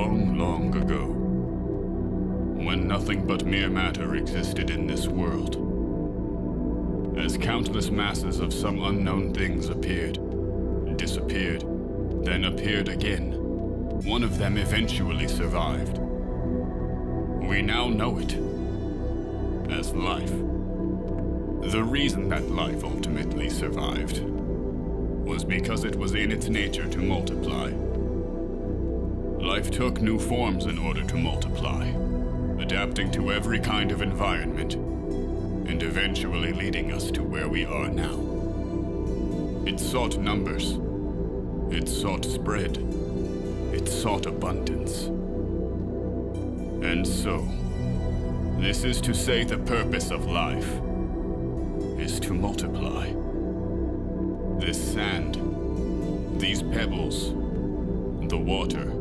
long, long ago, when nothing but mere matter existed in this world, as countless masses of some unknown things appeared, disappeared, then appeared again, one of them eventually survived. We now know it as life. The reason that life ultimately survived was because it was in its nature to multiply. Life took new forms in order to multiply, adapting to every kind of environment, and eventually leading us to where we are now. It sought numbers, it sought spread, it sought abundance. And so, this is to say the purpose of life is to multiply. This sand, these pebbles, the water,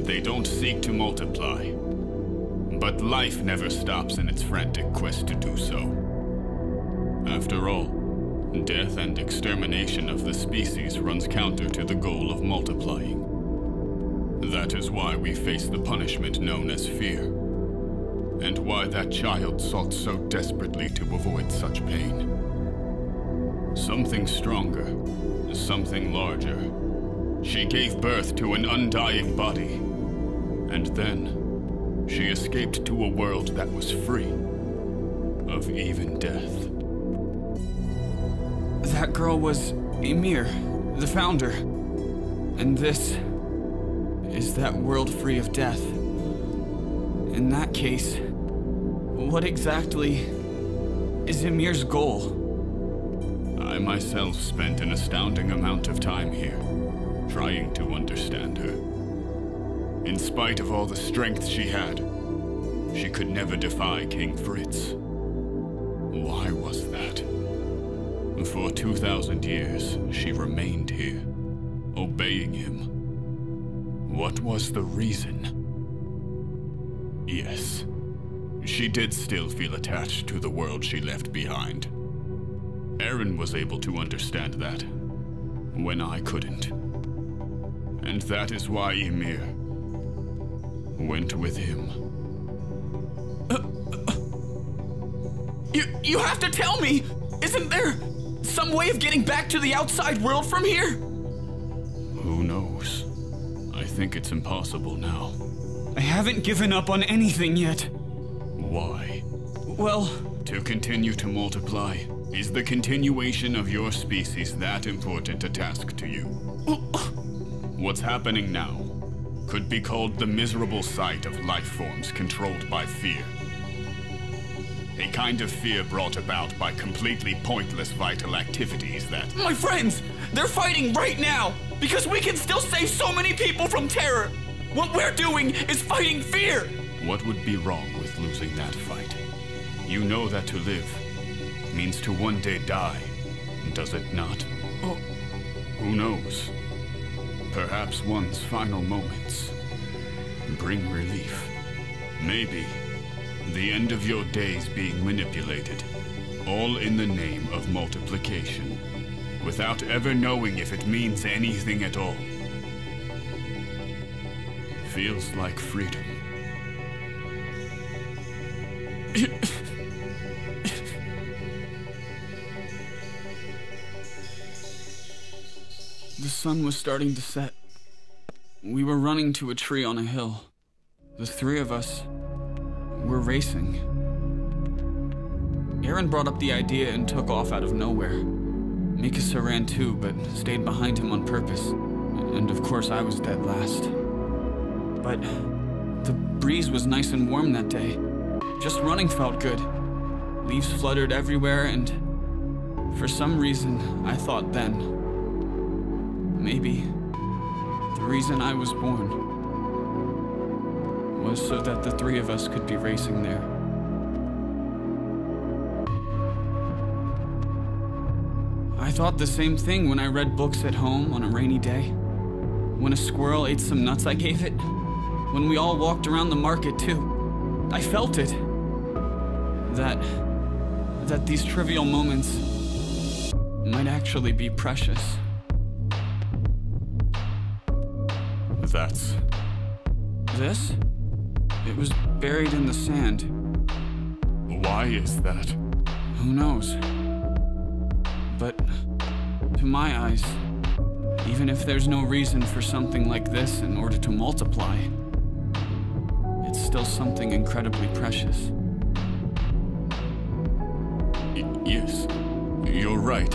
they don't seek to multiply. But life never stops in its frantic quest to do so. After all, death and extermination of the species runs counter to the goal of multiplying. That is why we face the punishment known as fear, and why that child sought so desperately to avoid such pain. Something stronger, something larger. She gave birth to an undying body, and then she escaped to a world that was free of even death. That girl was Ymir, the founder. And this is that world free of death. In that case, what exactly is Ymir's goal? I myself spent an astounding amount of time here, trying to understand her. In spite of all the strength she had, she could never defy King Fritz. Why was that? For 2,000 years, she remained here, obeying him. What was the reason? Yes, she did still feel attached to the world she left behind. Eren was able to understand that, when I couldn't. And that is why Ymir went with him. You have to tell me! Isn't there some way of getting back to the outside world from here? Who knows? I think it's impossible now. I haven't given up on anything yet. Why? Well, to continue to multiply. Is the continuation of your species that important a task to you? What's happening now could be called the miserable sight of life forms controlled by fear. A kind of fear brought about by completely pointless vital activities that... My friends! They're fighting right now! Because we can still save so many people from terror! What we're doing is fighting fear! What would be wrong with losing that fight? You know that to live means to one day die, does it not? Oh. Who knows? Perhaps one's final moments bring relief. Maybe the end of your days being manipulated, all in the name of multiplication, without ever knowing if it means anything at all. Feels like freedom. The sun was starting to set. We were running to a tree on a hill. The three of us were racing. Eren brought up the idea and took off out of nowhere. Mikasa ran too, but stayed behind him on purpose. And of course I was dead last. But the breeze was nice and warm that day. Just running felt good. Leaves fluttered everywhere, and for some reason I thought then, maybe the reason I was born was so that the three of us could be racing there. I thought the same thing when I read books at home on a rainy day. When a squirrel ate some nuts I gave it. When we all walked around the market too. I felt it. That these trivial moments might actually be precious. That's This? It was buried in the sand. Why is that? Who knows? But to my eyes, even if there's no reason for something like this in order to multiply, it's still something incredibly precious. Yes, you're right.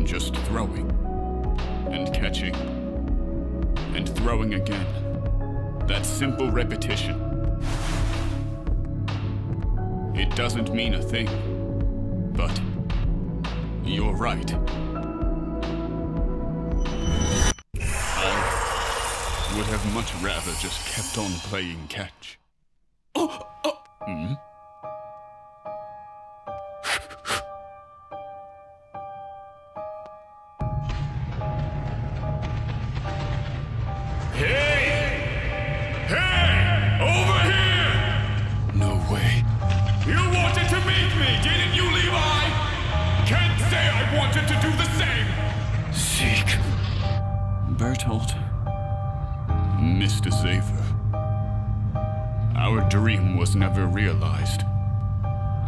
Just throwing, and catching, and throwing again. That simple repetition. It doesn't mean a thing, but you're right. I would have much rather just kept on playing catch. Hmm? Hey! Hey! Over here! No way. You wanted to meet me, didn't you, Levi? Can't say I wanted to do the same! Zeke. Bertolt. Mr. Xaver. Our dream was never realized.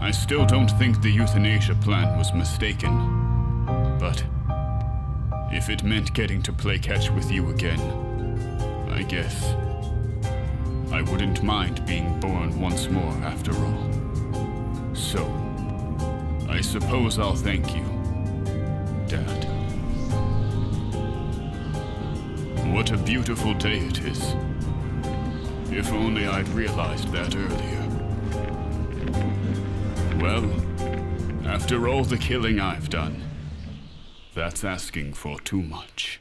I still don't think the euthanasia plan was mistaken. But if it meant getting to play catch with you again, I guess I wouldn't mind being born once more after all. So, I suppose I'll thank you, Dad. What a beautiful day it is. If only I'd realized that earlier. Well, after all the killing I've done, that's asking for too much.